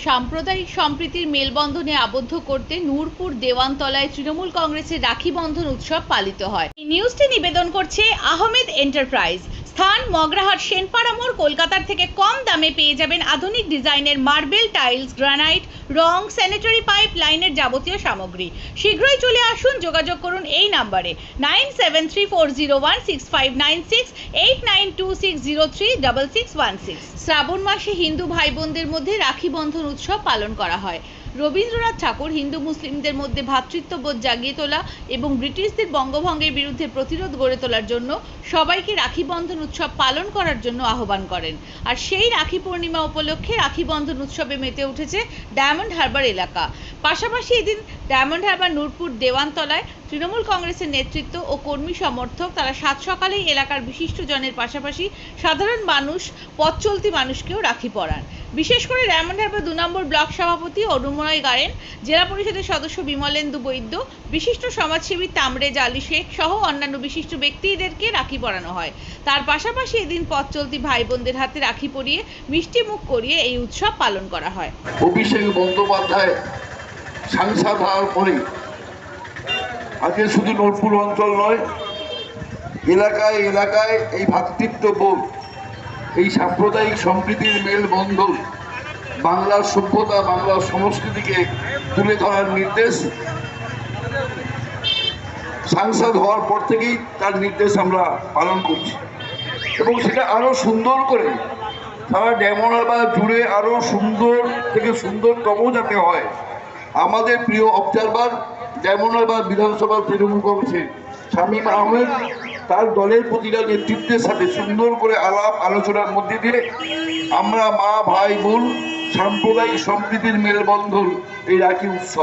সাম্প্রদায়িক সম্প্রীতির মেলবন্ধনে আবদ্ধ করতে নূরপুর দেওয়ানতলায় তৃণমূল কংগ্রেসের রাখি বন্ধন উৎসব পালিত হয়। এই নিউজটি নিবেদন করছে আহমেদ এন্টারপ্রাইজ। স্থান মগরাহাট সেনপাড়া মোড়। কলকাতার থেকে কম দামে পেয়ে যাবেন আধুনিক ডিজাইনের মার্বেল, টাইলস, গ্রানাইট, রং, স্যানিটারি পাইপ লাইনের যাবতীয় সামগ্রী। শীঘ্রই চলে আসুন, যোগাযোগ করুন এই নম্বরে 9734016596, 8926036616। শ্রাবণ মাসে হিন্দু ভাই বোনদের মধ্যে রাখি বন্ধন উৎসব পালন করা হয়। রবীন্দ্রনাথ ঠাকুর হিন্দু মুসলিমদের মধ্যে ভ্রাতৃত্ববোধ জাগিয়ে তোলা এবং ব্রিটিশদের বঙ্গভঙ্গের বিরুদ্ধে প্রতিরোধ গড়ে তোলার জন্য সবাইকে রাখি বন্ধন উৎসব পালন করার জন্য আহ্বান করেন। আর সেই রাখি পূর্ণিমা উপলক্ষে রাখি বন্ধন উৎসবে মেতে উঠেছে ডায়মন্ড হারবার এলাকা। পাশাপাশি এদিন ডায়মন্ড হারবার নূরপুর দেওয়ানতলায় তৃণমূল কংগ্রেসের নেতৃত্ব ও কর্মী সমর্থক তারা সাত সকালেই এলাকার বিশিষ্ট জনের পাশাপাশি সাধারণ মানুষ, পথ চলতি মানুষকেও রাখি পরান। বিশেষ করে ডায়মন্ড হারবার 2 নম্বর ব্লক সভাপতি অরুণময় গারেন, জেলা পরিষদের সদস্য বিমলেন্দু বৈদ্য, বিশিষ্ট সমাজসেবী তামরেজ আলী শেখ সহ অন্যান্য বিশিষ্ট ব্যক্তিদেরকে রাখি পরানো হয়। তার পাশাপাশি এদিন পথ চলতি ভাই বোনদের হাতে রাখি পরিয়ে মিষ্টি মুখ করিয়ে এই উৎসব পালন করা হয়। অভিষেক বন্দ্যোপাধ্যায় সাংসদ হওয়ার পরে আজকে শুধু নূরপুর অঞ্চল নয়, এলাকায় এলাকায় এই ভ্রাতৃত্ববোধ, এই সাম্প্রদায়িক সম্প্রীতির মেলবন্ধন, বাংলার সভ্যতা, বাংলার সংস্কৃতিকে তুলে ধরার নির্দেশ সাংসদ হওয়ার পর থেকেই তার নির্দেশ আমরা পালন করছি এবং সেটা আরো সুন্দর করে সারা ডায়মন্ড হারবার জুড়ে আরো সুন্দর থেকে সুন্দরতম যাতে হয়। আমাদের প্রিয় অবজারভার ডায়মন্ড হারবার বিধানসভা তৃণমূল কংগ্রেসের শামীম আহমেদ তার দলের প্রতিটা নেতৃত্বের সাথে সুন্দর করে আলাপ আলোচনার মধ্যে দিয়ে আমরা মা ভাই বোন সাম্প্রদায়িক সম্প্রীতির মেলবন্ধন এই রাখি উৎসব